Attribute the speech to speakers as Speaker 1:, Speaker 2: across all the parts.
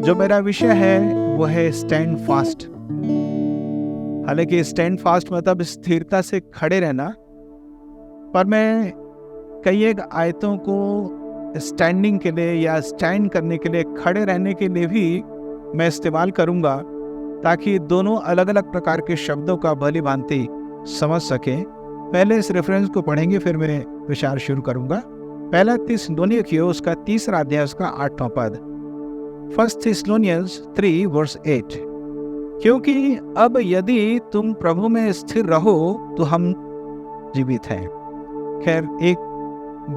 Speaker 1: जो मेरा विषय है वो है स्टैंड फास्ट। हालांकि स्टैंड फास्ट मतलब स्थिरता से खड़े रहना, पर मैं कई एक आयतों को स्टैंडिंग के लिए या स्टैंड करने के लिए, खड़े रहने के लिए भी मैं इस्तेमाल करूंगा, ताकि दोनों अलग अलग प्रकार के शब्दों का भली भांति समझ सकें। पहले इस रेफरेंस को पढ़ेंगे, फिर मैं विचार शुरू करूंगा। पहला थिस्सलुनीकियों उसका 3रा अध्याय उसका 8वां पद, 1 थिस्सलुनियंस 3 वर्स 8। क्योंकि अब यदि तुम प्रभु में स्थिर रहो तो हम जीवित हैं। खैर, एक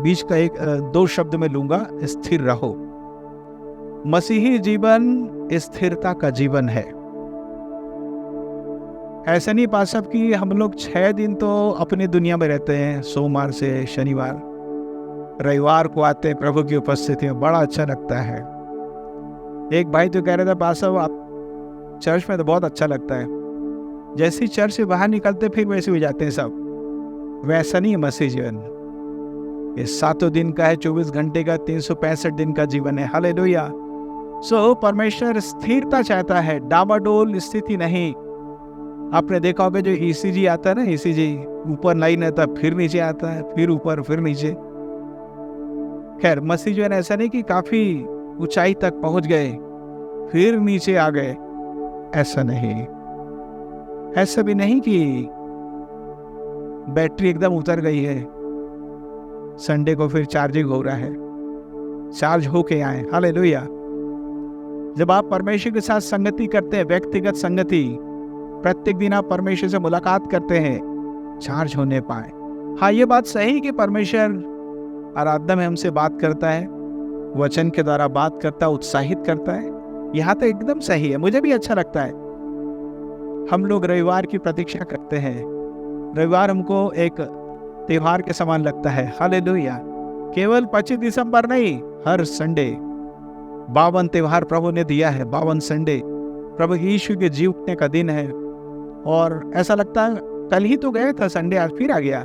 Speaker 1: बीच का दो शब्द में लूंगा, स्थिर रहो। मसीही जीवन स्थिरता का जीवन है। ऐसा नहीं पा सब कि हम लोग 6 दिन तो अपनी दुनिया में रहते हैं, सोमवार से शनिवार, रविवार को आते हैं प्रभु की उपस्थिति में, बड़ा अच्छा लगता है। एक भाई तो कह रहा था, पासा आप चर्च में तो बहुत अच्छा लगता है, जैसे ही चर्च से बाहर निकलते फिर वैसे हो जाते हैं सब। वैसा नहीं है मसीह जीवन। ये 7 दिन का है, 24 घंटे का, 365 दिन का जीवन है। हालेलुया। सो परमेश्वर स्थिरता चाहता है, डामाडोल स्थिति नहीं। आपने देखा होगा जो ईसीजी आता है ना, ईसीजी ऊपर लाइन आता है, फिर नीचे आता है, फिर ऊपर फिर नीचे। खैर, मसीह जीवन ऐसा नहीं कि काफी ऊंचाई तक पहुंच गए फिर नीचे आ गए, ऐसा नहीं। ऐसा भी नहीं कि बैटरी एकदम उतर गई है, संडे को फिर चार्जिंग हो रहा है, चार्ज होके आए। हालेलुया। जब आप परमेश्वर के साथ संगति करते हैं, व्यक्तिगत संगति, प्रत्येक दिन आप परमेश्वर से मुलाकात करते हैं, चार्ज होने पाए। हाँ, ये बात सही कि परमेश्वर आराधना में हमसे बात करता है, वचन के द्वारा बात करता है, उत्साहित करता है। यहाँ तो एकदम सही है, मुझे भी अच्छा लगता है। हम लोग रविवार की प्रतीक्षा करते हैं। रविवार हमको एक त्योहार के समान लगता है। हालेलुया। केवल 25 दिसंबर नहीं, हर संडे 52 त्योहार प्रभु ने दिया है। 52 संडे प्रभु यीशु के जी उठने का दिन है, और ऐसा लगता है कल ही तो गया था संडे, आज फिर आ गया।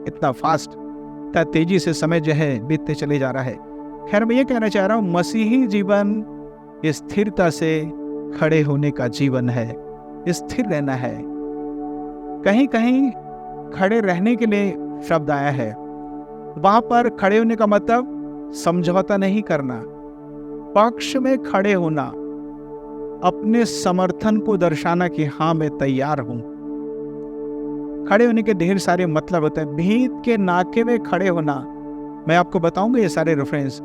Speaker 1: इतना फास्ट, इतना तेजी से समय जो है बीतते चले जा रहा है। खैर, मैं ये कहना चाह रहा हूँ, मसीही जीवन स्थिरता से खड़े होने का जीवन है, स्थिर रहना है। कहीं कहीं खड़े रहने के लिए शब्द आया है, वहां पर खड़े होने का मतलब समझौता नहीं करना, पक्ष में खड़े होना, अपने समर्थन को दर्शाना कि हाँ मैं तैयार हूं। खड़े होने के ढेर सारे मतलब होते हैं। भीत के नाके में खड़े होना, मैं आपको बताऊंगा ये सारे रेफरेंस,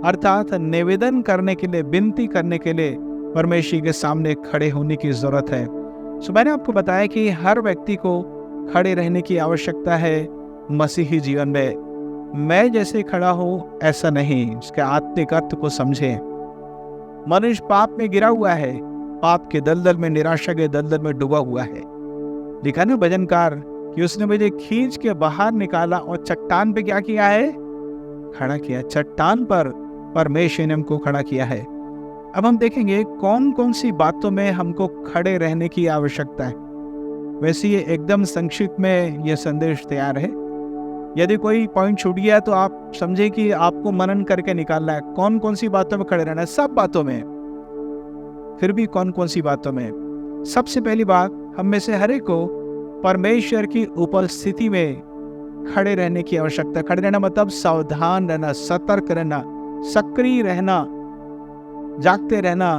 Speaker 1: अर्थात निवेदन करने के लिए, विनती करने के लिए परमेश्वर के सामने खड़े होने की जरूरत है। सो मैंने आपको बताया कि हर व्यक्ति को खड़े रहने की आवश्यकता है मसीही जीवन में। मैं जैसे खड़ा हूं ऐसा नहीं, उसके आत्मिक अर्थ को समझें। मनुष्य पाप में गिरा हुआ है, पाप के दलदल में, निराशा के दलदल में डूबा हुआ है। लिखा ना भजनकार कि उसने मुझे खींच के बाहर निकाला और चट्टान पे क्या किया है? खड़ा किया। चट्टान पर परमेश्वर ने हमको खड़ा किया है। अब हम देखेंगे कौन कौन सी बातों में हमको खड़े रहने की आवश्यकता है। वैसे ये एकदम संक्षिप्त में ये संदेश तैयार है। यदि कोई पॉइंट छूट गया तो आप समझे कि आपको मनन करके निकालना है कौन कौन सी बातों में खड़े रहना है। सब बातों में, फिर भी कौन कौन सी बातों में? सबसे पहली बात, हम में से हर एक को परमेश्वर की उपस्थिति में खड़े रहने की आवश्यकता। खड़े रहना मतलब सावधान रहना, सतर्क रहना, सक्रिय रहना, जागते रहना,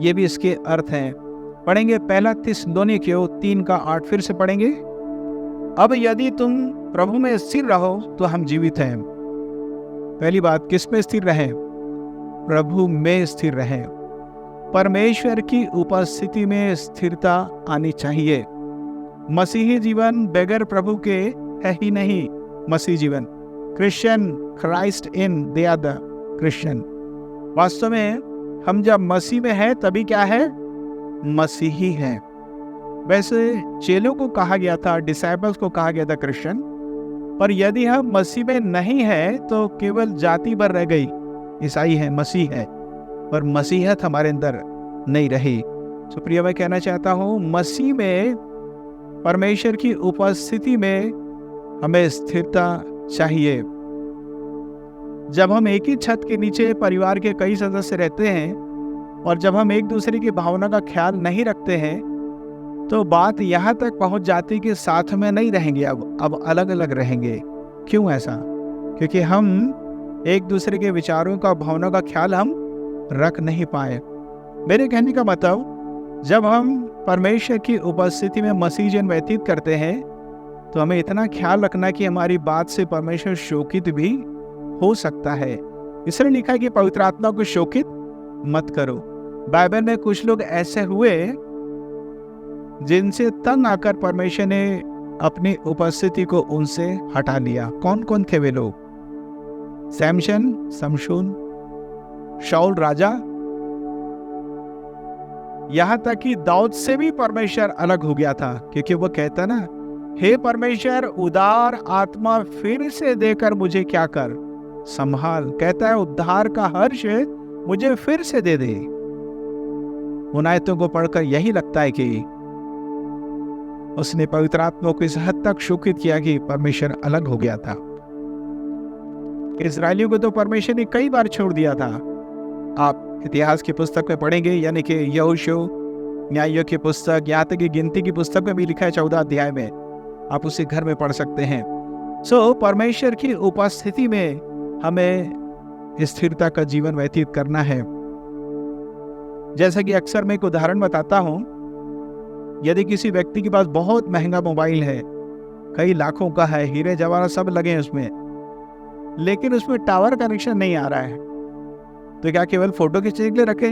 Speaker 1: ये भी इसके अर्थ हैं। पढ़ेंगे 1 थिस्सलुनीकियों 3:8, फिर से पढ़ेंगे। अब यदि तुम प्रभु में स्थिर रहो तो हम जीवित हैं। पहली बात, किस में स्थिर रहें? प्रभु में स्थिर रहें। परमेश्वर की उपस्थिति में स्थिरता आनी चाहिए। मसीही जीवन बगैर प्रभु के है ही नहीं। मसीह जीवन, Christian, Christ in, they are the Christian. वास्तव में हम जब मसीह में हैं तभी क्या है? मसीही हैं। वैसे चेलों को कहा गया था, डिसाइपल्स को कहा गया था क्रिश्चियन, पर यदि हम मसीह में नहीं है तो केवल जाति भर रह गई। ईसाई है, मसीह है, पर मसीहत हमारे अंदर नहीं रही। तो प्रिय, मैं कहना चाहता हूँ, मसीह में, परमेश्वर की उपस्थिति में हमें स्थिरता चाहिए। जब हम एक ही छत के नीचे परिवार के कई सदस्य रहते हैं और जब हम एक दूसरे की भावना का ख्याल नहीं रखते हैं तो बात यहाँ तक पहुँच जाती कि साथ में नहीं रहेंगे, अब अलग अलग रहेंगे। क्यों ऐसा? क्योंकि हम एक दूसरे के विचारों का, भावनाओं का ख्याल हम रख नहीं पाए। मेरे कहने का मतलब, जब हम परमेश्वर की उपस्थिति में मसीह जन व्यतीत करते हैं तो हमें इतना ख्याल रखना कि हमारी बात से परमेश्वर शोकित भी हो सकता है। इसलिए लिखा है कि पवित्र आत्मा को शोकित मत करो। बाइबल में कुछ लोग ऐसे हुए जिनसे तंग आकर परमेश्वर ने अपनी उपस्थिति को उनसे हटा लिया। कौन कौन थे वे लोग? सैमसन, शमशून, शाऊल राजा, यहां तक कि दाऊद से भी परमेश्वर अलग हो गया था, क्योंकि वो कहता ना, हे परमेश्वर उदार आत्मा फिर से देकर मुझे क्या कर, संभाल। कहता है उद्धार का हर्ष मुझे फिर से दे दे। उन आयतों को पढ़कर यही लगता है कि उसने पवित्र आत्मा को इस हद तक शोकित किया कि परमेश्वर अलग हो गया था। इस्राएलियों को तो परमेश्वर ने कई बार छोड़ दिया था। आप इतिहास की पुस्तक में पढ़ेंगे, यानी कि यहोशू, न्यायों की पुस्तक, यहाँ तक कि गिनती की पुस्तक में भी लिखा है 14 अध्याय में, आप उसे घर में पढ़ सकते हैं। परमेश्वर की उपस्थिति में हमें स्थिरता का जीवन व्यतीत करना है। जैसा कि अक्सर मैं एक उदाहरण बताता हूँ, यदि किसी व्यक्ति के पास बहुत महंगा मोबाइल है, कई लाखों का है, हीरे जवाहरात सब लगे हैं उसमें, लेकिन उसमें टावर कनेक्शन नहीं आ रहा है, तो क्या केवल फोटो खींचने के लिए रखे,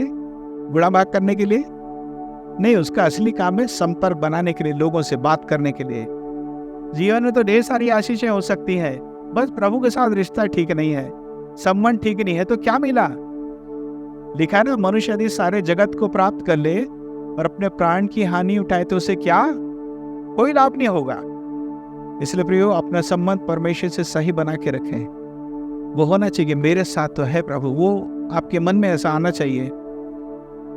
Speaker 1: गुड़ा बाग करने के लिए? नहीं, उसका असली काम है संपर्क बनाने के लिए, लोगों से बात करने के लिए। जीवन में तो ढेर सारी आशीषें हो सकती हैं, बस प्रभु के साथ रिश्ता ठीक नहीं है, संबंध ठीक नहीं है, तो क्या मिला? लिखा है ना, मनुष्य यदि सारे जगत को प्राप्त कर ले और अपने प्राण की हानि उठाए तो उसे क्या, कोई लाभ नहीं होगा। इसलिए प्रियो, अपना संबंध परमेश्वर से सही बना के रखें। वो होना चाहिए, मेरे साथ तो है प्रभु, वो आपके मन में ऐसा आना चाहिए।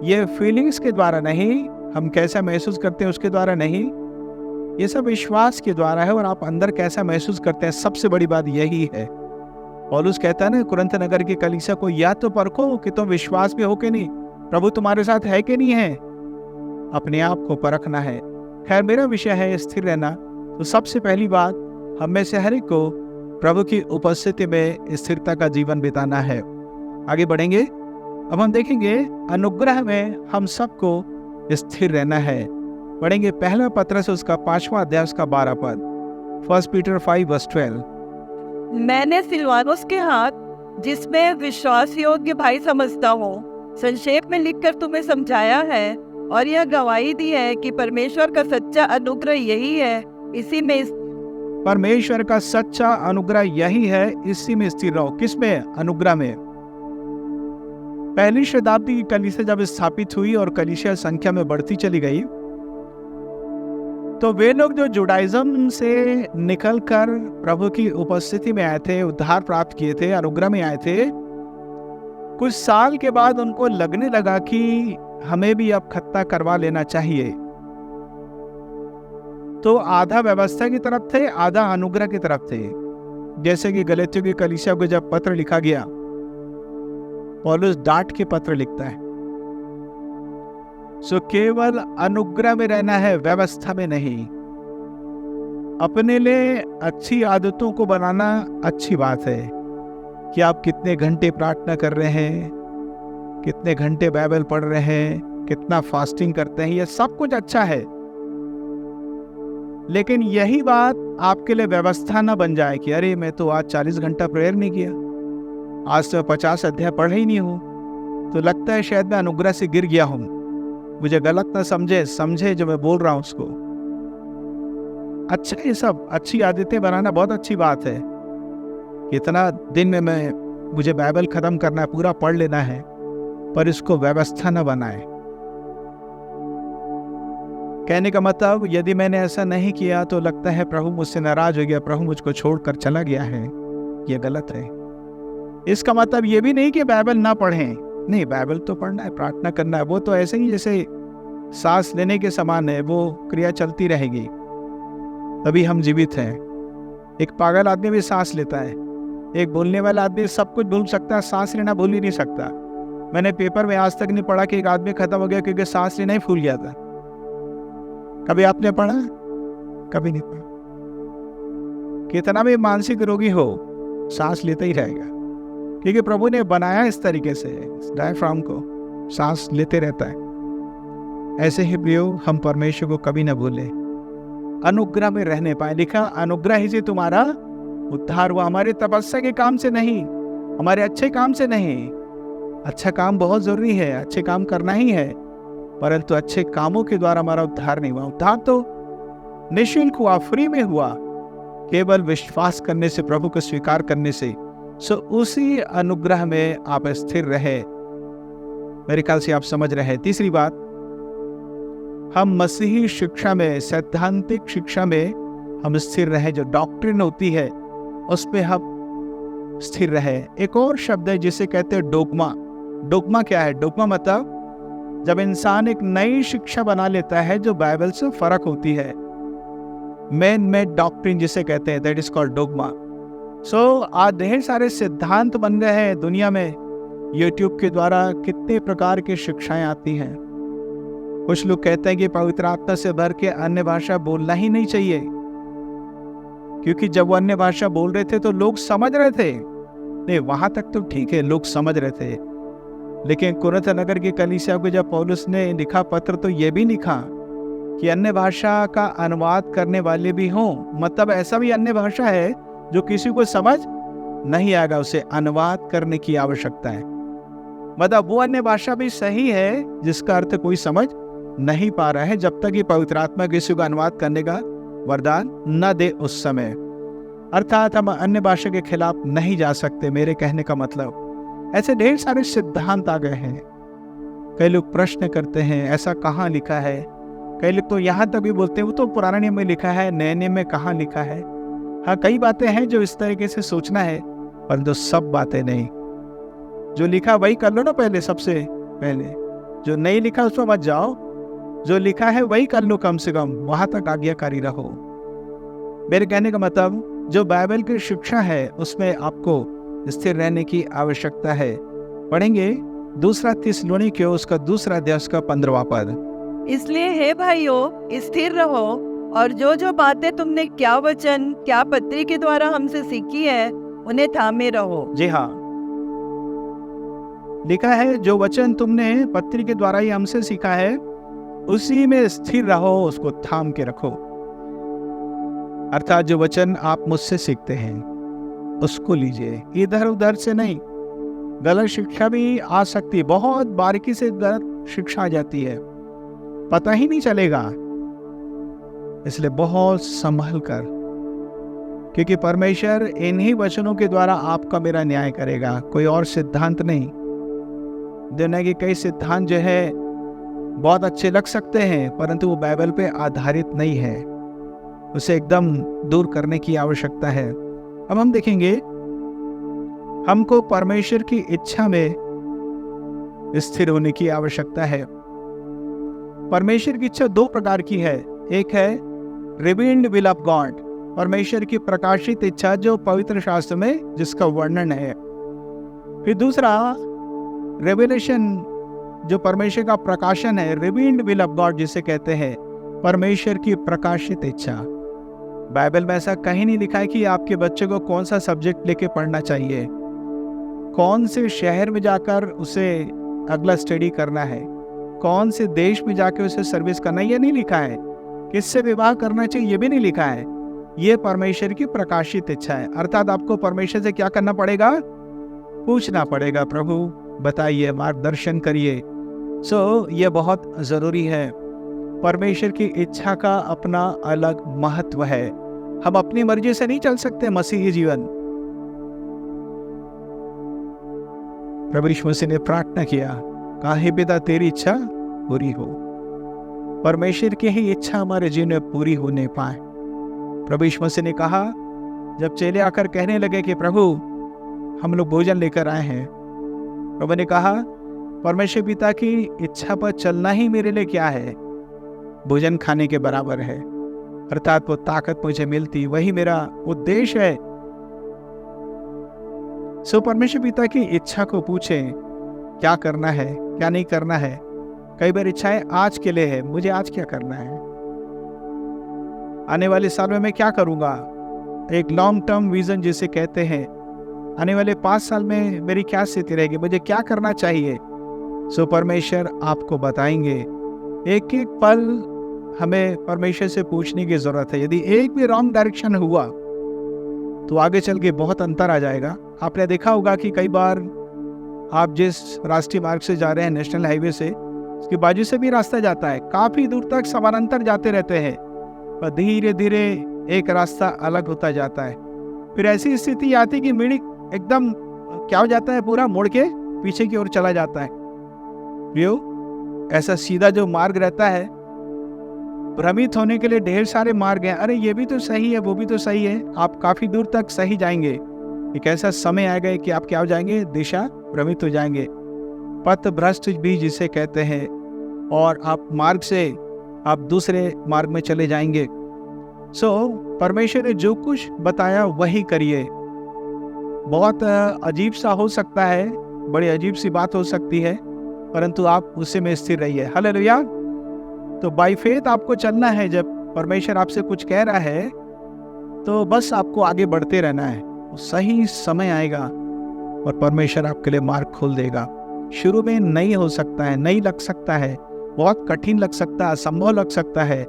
Speaker 1: ये फीलिंग्स के द्वारा नहीं, हम कैसा महसूस करते हैं उसके द्वारा नहीं, ये सब विश्वास के द्वारा है। और आप अंदर कैसा महसूस करते हैं, सबसे बड़ी बात यही है। पौलुस कहता है ना कुरिन्थ नगर की कलीसिया को, या तो परखो कि तुम विश्वास में हो कि नहीं, प्रभु तुम्हारे साथ है कि नहीं है, अपने आप को परखना है। खैर, मेरा विषय है स्थिर रहना, तो सबसे पहली बात, हम में से हर एक को प्रभु की उपस्थिति में स्थिरता का जीवन बिताना है। आगे बढ़ेंगे, अब हम देखेंगे अनुग्रह में हम सबको स्थिर रहना है। पढ़ेंगे पहला पत्रस उसका 5वां अध्याय उसका 12 पद, 1 पीटर 5:12।
Speaker 2: मैंने सिलवानुस के हाथ, जिसमें विश्वास योग्य भाई समझता हूँ, संक्षेप में लिखकर तुम्हें समझाया है और यह गवाही दी है कि परमेश्वर का सच्चा अनुग्रह यही है, इसी में
Speaker 1: परमेश्वर का सच्चा अनुग्रह यही है, इसी में स्थिर रहो। किसमें? अनुग्रह में। पहली शताब्दी की कलीसिया जब स्थापित हुई और कलीसिया संख्या में बढ़ती चली गई, तो वे लोग जो जुडाइज्म से निकलकर प्रभु की उपस्थिति में आए थे, उद्धार प्राप्त किए थे, अनुग्रह में आए थे, कुछ साल के बाद उनको लगने लगा कि हमें भी अब खत्ता करवा लेना चाहिए। तो आधा व्यवस्था की तरफ थे, आधा अनुग्रह की तरफ थे। जैसे कि गलातियों की कलीसिया को जब पत्र लिखा गया, पौलुस डांट के पत्र लिखता है। केवल अनुग्रह में रहना है, व्यवस्था में नहीं। अपने लिए अच्छी आदतों को बनाना अच्छी बात है कि आप कितने घंटे प्रार्थना कर रहे हैं, कितने घंटे बाइबल पढ़ रहे हैं, कितना फास्टिंग करते हैं, ये सब कुछ अच्छा है। लेकिन यही बात आपके लिए व्यवस्था ना बन जाए कि अरे मैं तो आज 40 घंटा प्रेयर नहीं किया, आज तो 50 अध्याय पढ़े ही नहीं हूं, तो लगता है शायद मैं अनुग्रह से गिर गया हूं। मुझे गलत ना समझे जो मैं बोल रहा हूं उसको। अच्छा, ये सब अच्छी आदतें बनाना बहुत अच्छी बात है। कितना दिन में मुझे बाइबल खत्म करना है, पूरा पढ़ लेना है, पर इसको व्यवस्था न बनाए। कहने का मतलब, यदि मैंने ऐसा नहीं किया तो लगता है प्रभु मुझसे नाराज हो गया, प्रभु मुझको छोड़कर चला गया है। यह गलत है। इसका मतलब ये भी नहीं कि बाइबल ना पढ़ें, नहीं, बाइबल तो पढ़ना है, प्रार्थना करना है। वो तो ऐसे ही जैसे सांस लेने के समान है, वो क्रिया चलती रहेगी, तभी हम जीवित हैं। एक पागल आदमी भी सांस लेता है, एक बोलने वाला आदमी सब कुछ भूल सकता है, सांस लेना भूल ही नहीं सकता। मैंने पेपर में आज तक नहीं पढ़ा कि एक आदमी खत्म हो गया क्योंकि सांस लेना ही फूल गया था। कभी आपने पढ़ा? कभी नहीं पढ़ा। कितना भी मानसिक रोगी हो, सांस लेता ही रहेगा, क्योंकि प्रभु ने बनाया इस तरीके से, डायफ्राम को सांस लेते रहता है। ऐसे ही प्रियो, हम परमेश्वर को कभी ना भूले, अनुग्रह में रहने पाए। लिखा, अनुग्रह ही से तुम्हारा उद्धार हुआ। हमारे तपस्या के काम से नहीं, हमारे अच्छे काम से नहीं। अच्छा काम बहुत जरूरी है, अच्छे काम करना ही है, परंतु अच्छे कामों के द्वारा हमारा उद्धार नहीं हुआ। उद्धार तो निःशुल्क हुआ, फ्री में हुआ, केवल विश्वास करने से, प्रभु को स्वीकार करने से। सो उसी अनुग्रह में आप स्थिर रहे। मेरे ख्याल से आप समझ रहे हैं। तीसरी बात, हम मसीही शिक्षा में, सैद्धांतिक शिक्षा में हम स्थिर रहे। जो डॉक्ट्रिन होती है उस पे हम स्थिर रहे। एक और शब्द है जिसे कहते हैं डोगमा। डोगमा क्या है? डोगमा मतलब जब इंसान एक नई शिक्षा बना लेता है जो बाइबल से फर्क होती है, मैन मेड डॉक्ट्रिन जिसे कहते हैं, दैट इज कॉल्ड डोगमा। सो आज ढेर सारे सिद्धांत बन गए हैं दुनिया में। यूट्यूब के द्वारा कितने प्रकार की शिक्षाएं आती हैं। कुछ लोग कहते हैं कि पवित्र आत्मा से भर के अन्य भाषा बोलना ही नहीं चाहिए, क्योंकि जब वो अन्य भाषा बोल रहे थे तो लोग समझ रहे थे। नहीं, वहां तक तो ठीक है, लोग समझ रहे थे। लेकिन कुरिन्थ नगर की कलीसिया को जब पौलुस ने लिखा पत्र, तो ये भी लिखा कि अन्य भाषा का अनुवाद करने वाले भी हों। मतलब ऐसा भी अन्य भाषा है जो किसी को समझ नहीं आएगा, उसे अनुवाद करने की आवश्यकता है। मतलब वो अन्य भाषा भी सही है जिसका अर्थ कोई समझ नहीं पा रहा है, जब तक कि पवित्र आत्मा किसी को अनुवाद करने का वरदान न दे उस समय। अर्थात हम अन्य भाषा के खिलाफ नहीं जा सकते। मेरे कहने का मतलब, ऐसे ढेर सारे सिद्धांत आ गए हैं। कई लोग प्रश्न करते हैं, ऐसा कहाँ लिखा है? कई लोग तो यहाँ तक भी बोलते हैं वो तो पुराने नियम में लिखा है, नए नियम में कहाँ लिखा है। हाँ, कई बातें हैं जो इस तरीके से सोचना है, परंतु सब बातें नहीं। जो लिखा वही कर लो ना पहले, सबसे पहले। जो नहीं लिखा उसमें मत जाओ, जो लिखा है वही कर लो, कम से कम वहां तक आज्ञाकारी रहो। मेरे कहने का मतलब, जो बाइबल की शिक्षा है उसमें आपको स्थिर रहने की आवश्यकता है। पढ़ेंगे 2 थिस्सलुनीकियों उसका 2 अध्याय उसका 15वां पद।
Speaker 2: इसलिए हे भाइयों, स्थिर रहो और जो जो बातें तुमने क्या वचन क्या पत्री के द्वारा हमसे सीखी है उन्हें थामे रहो।
Speaker 1: जी हाँ, लिखा है जो वचन तुमने पत्री के द्वारा ही हमसे सीखा है उसी में स्थिर रहो, उसको थाम के रखो। अर्थात जो वचन आप मुझसे सीखते हैं उसको लीजिए, इधर उधर से नहीं। गलत शिक्षा भी आ सकती है, बहुत बारीकी से गलत शिक्षा आ जाती है, पता ही नहीं चलेगा। इसलिए बहुत संभल कर, क्योंकि परमेश्वर इन्हीं वचनों के द्वारा आपका मेरा न्याय करेगा, कोई और सिद्धांत नहीं। दुनिया के कई सिद्धांत जो है बहुत अच्छे लग सकते हैं, परंतु वो बाइबल पे आधारित नहीं है, उसे एकदम दूर करने की आवश्यकता है। अब हम देखेंगे, हमको परमेश्वर की इच्छा में स्थिर होने की आवश्यकता है। परमेश्वर की इच्छा 2 प्रकार की है। एक है रिवील्ड विल ऑफ गॉड, परमेश्वर की प्रकाशित इच्छा जो पवित्र शास्त्र में जिसका वर्णन है। फिर दूसरा रेवलेशन, जो परमेश्वर का प्रकाशन है, रिवील्ड विल ऑफ गॉड जिसे कहते हैं, परमेश्वर की प्रकाशित इच्छा। बाइबल में ऐसा कहीं नहीं लिखा है कि आपके बच्चे को कौन सा सब्जेक्ट लेके पढ़ना चाहिए, कौन से शहर में जाकर उसे अगला स्टडी करना है, कौन से देश में जाकर उसे सर्विस करना है, ये नहीं लिखा है। किससे विवाह करना चाहिए ये भी नहीं लिखा है। ये परमेश्वर की प्रकाशित इच्छा है। अर्थात आपको परमेश्वर से क्या करना पड़ेगा? पूछना पड़ेगा, प्रभु बताइए, मार्गदर्शन करिए। ये बहुत जरूरी है। परमेश्वर की इच्छा का अपना अलग महत्व है। हम अपनी मर्जी से नहीं चल सकते मसीही जीवन। प्रभु यीशु मसीह ने प्रार्थना किया, कहा हे पिता तेरी इच्छा पूरी हो। परमेश्वर की ही इच्छा हमारे जीवन में पूरी होने पाए। प्रभु यीशु मसीह ने कहा, जब चेले आकर कहने लगे कि प्रभु हम लोग भोजन लेकर आए हैं, प्रभु ने कहा परमेश्वर पिता की इच्छा पर चलना ही मेरे लिए क्या है? भोजन खाने के बराबर है। अर्थात वो ताकत मुझे मिलती, वही मेरा उद्देश्य है। परमेश्वर पिता की इच्छा को पूछें क्या करना है क्या नहीं करना है। कई बार इच्छाएं आज के लिए है, मुझे आज क्या करना है, आने वाले साल में मैं क्या करूंगा। एक लॉन्ग टर्म विजन जिसे कहते हैं, आने वाले 5 साल में मेरी क्या स्थिति रहेगी, मुझे क्या करना चाहिए। सो परमेश्वर आपको बताएंगे। एक एक पल हमें परमेश्वर से पूछने की जरूरत है। यदि एक भी रॉन्ग डायरेक्शन हुआ तो आगे चल के बहुत अंतर आ जाएगा। आपने देखा होगा कि कई बार आप जिस राष्ट्रीय मार्ग से जा रहे हैं, नेशनल हाईवे से, उसके बाजू से भी रास्ता जाता है, काफी दूर तक समानांतर जाते रहते हैं, पर धीरे धीरे एक रास्ता अलग होता जाता है। फिर ऐसी स्थिति आती कि मिनी एकदम क्या हो जाता है, पूरा मुड़ के पीछे की ओर चला जाता है। ऐसा सीधा जो मार्ग रहता है, भ्रमित होने के लिए ढेर सारे मार्ग हैं। अरे ये भी तो सही है, वो भी तो सही है, आप काफी दूर तक सही जाएंगे। एक ऐसा समय आएगा कि आप क्या हो जाएंगे, दिशा भ्रमित हो जाएंगे, पथ भ्रष्ट भी जिसे कहते हैं, और आप मार्ग से आप दूसरे मार्ग में चले जाएंगे। परमेश्वर ने जो कुछ बताया वही करिए। बहुत अजीब सा हो सकता है, बड़ी अजीब सी बात हो सकती है, परंतु आप उसी में स्थिर रहिए। हालेलुया। तो बाय फेथ आपको चलना है। जब परमेश्वर आपसे कुछ कह रहा है तो बस आपको आगे बढ़ते रहना है। सही समय आएगा और परमेश्वर आपके लिए मार्ग खोल देगा। शुरू में नहीं हो सकता है, नहीं लग सकता है, बहुत कठिन लग सकता है, असंभव लग सकता है,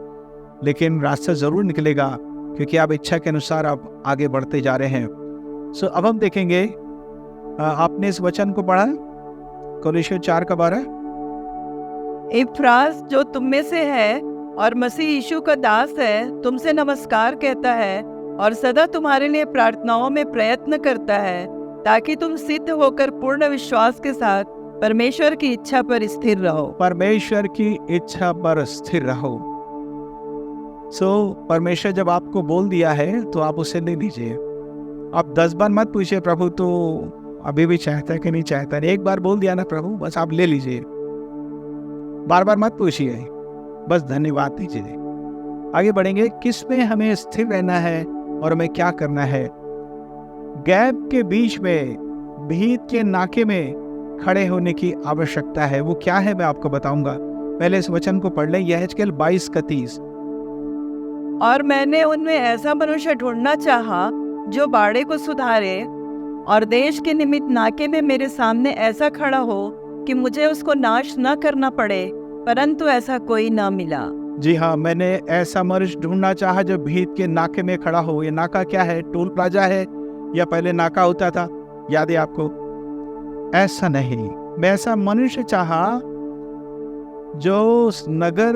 Speaker 1: लेकिन रास्ता जरूर निकलेगा, क्योंकि आप इच्छा के अनुसार आप आगे बढ़ते जा रहे हैं। अब हम देखेंगे, आपने इस वचन को पढ़ा, कोलोसियों 4:12।
Speaker 2: इफ्रास जो तुम में से है और मसीह यीशु का दास है, तुमसे नमस्कार कहता है और सदा तुम्हारे लिए प्रार्थनाओं में प्रयत्न करता है, ताकि तुम सिद्ध होकर पूर्ण विश्वास के साथ परमेश्वर की इच्छा पर स्थिर रहो।
Speaker 1: परमेश्वर की इच्छा पर स्थिर रहो। परमेश्वर जब आपको बोल दिया है तो आप उसे ले लीजिए। आप 10 बार मत पूछिए प्रभु तो अभी भी चाहता है कि नहीं चाहता। एक बार बोल दिया ना प्रभु, बस आप ले लीजिए। बार बार मत पूछिए, बस धन्यवाद दीजिए। आगे बढ़ेंगे, किस में हमें स्थिर रहना है और हमें क्या करना है। गैप के बीच में, भीत के नाके में खड़े होने की आवश्यकता है। वो क्या है मैं आपको बताऊंगा। पहले इस वचन को पढ़ लें, यहेजकेल 22:31।
Speaker 2: और मैंने उनमें ऐसा मनुष्य ढूंढना चाहा जो बाड़े को सुधारे और देश के निमित्त नाके में मेरे सामने ऐसा खड़ा हो कि मुझे उसको नाश न करना पड़े, परंतु ऐसा कोई न मिला।
Speaker 1: जी हाँ, मैंने ऐसा मनुष्य ढूंढना चाहा जो भीत के नाके में खड़ा हो। ये नाका क्या है? टोल प्लाजा है या पहले नाका होता था, याद है आपको? ऐसा नहीं, मैं ऐसा मनुष्य चाहा जो उस नगर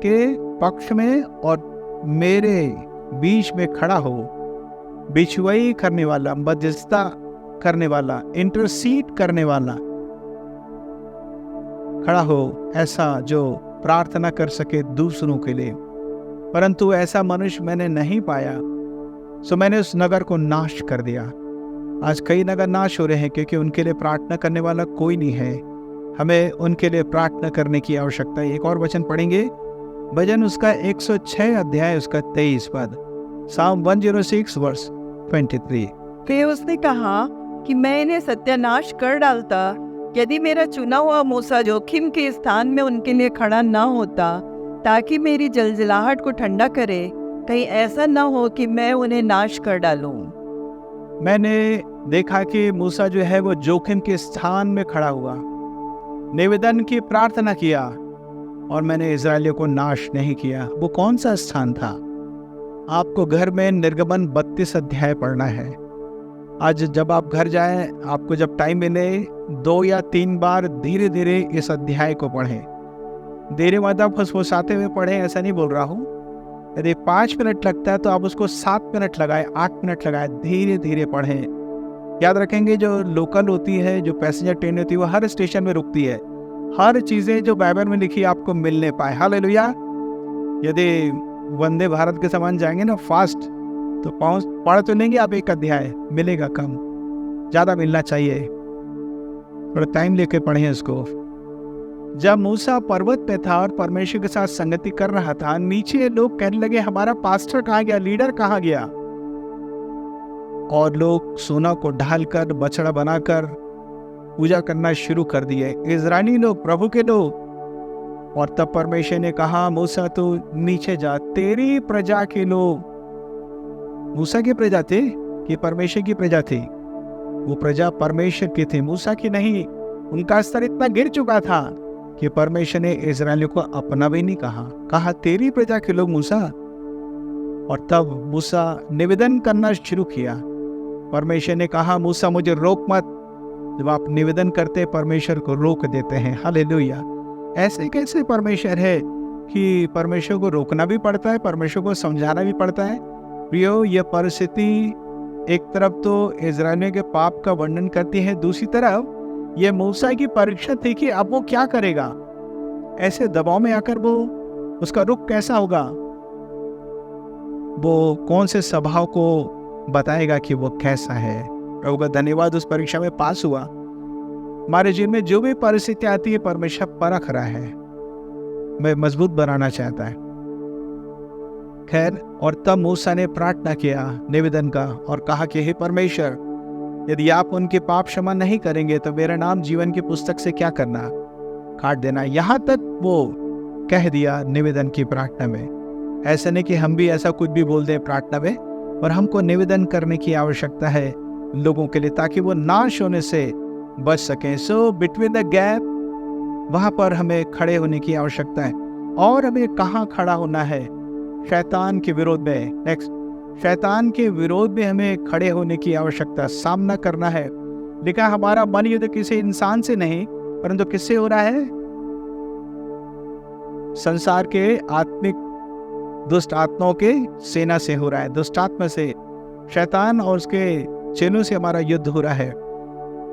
Speaker 1: के पक्ष में और मेरे बीच में खड़ा हो, बिछुआई करने वाला, मध्यस्थता करने वाला, इंटरसीड करने वाला खड़ा हो, ऐसा जो प्रार्थना कर सके दूसरों के लिए। परंतु ऐसा मनुष्य मैंने नहीं पाया, सो मैंने उस नगर को नाश कर दिया। आज कई नगर नाश हो रहे हैं क्योंकि उनके लिए प्रार्थना करने वाला कोई नहीं है। हमें उनके लिए प्रार्थना करने की आवश्यकता है। एक और वचन पढ़ेंगे, भजन उसका 106 अध्याय उसका 23 पद, Psalm 106 वर्स 23।
Speaker 2: फिर उसने कहा कि मैं इन्हें सत्यानाश कर डालता यदि मेरा चुना हुआ मूसा जोखिम के स्थान में उनके लिए खड़ा न होता, ताकि मेरी जलजलाहट को ठंडा करे, कहीं ऐसा न हो कि मैं उन्हें नाश कर डालूं।
Speaker 1: मैंने देखा कि मूसा जो है वो जोखिम के स्थान में खड़ा हुआ, निवेदन की प्रार्थना किया, और मैंने इजरायलियों को नाश नहीं किया। वो कौन सा स्थान था? आपको घर में निर्गमन 32 अध्याय पढ़ना है। आज जब आप घर जाएं, आपको जब टाइम मिले, 2 या 3 बार धीरे धीरे इस अध्याय को पढ़ें। धीरे मतलब फुसफुसाते हुए पढ़ें, ऐसा नहीं बोल रहा हूँ। यदि 5 मिनट लगता है तो आप उसको 7 मिनट लगाए, 8 मिनट लगाए, धीरे धीरे पढ़ें। याद रखेंगे, जो लोकल होती है, जो पैसेंजर ट्रेन होती है, वो हर स्टेशन में रुकती है। हर चीज़ें जो बाइबल में लिखी आपको मिलने पाए। हालेलुया। यदि वंदे भारत के समान जाएंगे ना फास्ट, तो पढ़ तो लेंगे आप, एक अध्याय मिलेगा कम, ज़्यादा मिलना चाहिए। थोड़ा टाइम लेके पढ़ें इसको। जब मूसा पर्वत पे था और परमेश्वर के साथ संगति कर रहा था, नीचे लोग कहने लगे हमारा पास्टर कहाँ गया, लीडर कहाँ गया। और लोग सोना को ढालकर, बछड़ा बनाकर पूजा करना शुरू कर दिए, इजरायली लोग, प्रभु के लोग। और तब परमेश्वर ने कहा, मूसा तू नीचे जा, तेरी प्रजा के लोग, मूसा की प्रजा थे कि परमेश्वर की प्रजा थी? वो प्रजा परमेश्वर की थी, मूसा की नहीं। उनका स्तर इतना गिर चुका था कि परमेश्वर ने इजरायलियों को अपना भी नहीं कहा तेरी प्रजा के लोग मूसा। और तब मूसा निवेदन करना शुरू किया। परमेश्वर ने कहा, मूसा मुझे रोक मत। जब आप निवेदन करते परमेश्वर को रोक देते हैं। हालेलुया। ऐसे कैसे परमेश्वर है कि परमेश्वर को रोकना भी पड़ता है, परमेश्वर को समझाना भी पड़ता है। प्रियो, यह परिस्थिति एक तरफ तो इजरायलियों के पाप का वर्णन करती है, दूसरी तरफ यह मूसा की परीक्षा थी कि अब वो क्या करेगा। ऐसे दबाव में आकर वो, उसका रुख कैसा होगा, वो कौन से स्वभाव को बताएगा कि वो कैसा है। प्रभु का धन्यवाद, उस परीक्षा में पास हुआ। हमारे जीवन में जो भी परिस्थिति आती है, परमेश्वर परख रहा है, मैं मजबूत बनाना चाहता है। खैर, और तब मूसा ने प्रार्थना किया निवेदन का और कहा कि हे परमेश्वर, यदि आप उनके पाप क्षमा नहीं करेंगे तो मेरा नाम जीवन की पुस्तक से क्या करना, काट देना। यहाँ तक वो कह दिया निवेदन की प्रार्थना में। ऐसा नहीं कि हम भी ऐसा कुछ भी बोल दें प्रार्थना में, और हमको निवेदन करने की आवश्यकता है लोगों के लिए, ताकि वो नाश होने से बच सकें। सो बिटवीन द गैप, वहां पर हमें खड़े होने की आवश्यकता है। और हमें कहाँ खड़ा होना है? शैतान के विरोध में। नेक्स्ट, शैतान के विरोध में हमें खड़े होने की आवश्यकता, सामना करना है। लिखा, हमारा मन युद्ध किसी इंसान से नहीं परंतु किससे हो रहा है? संसार के आत्मिक दुष्ट आत्माओं के सेना से हो रहा है, दुष्ट आत्मा से, शैतान और उसके चेलों से हमारा युद्ध हो रहा है।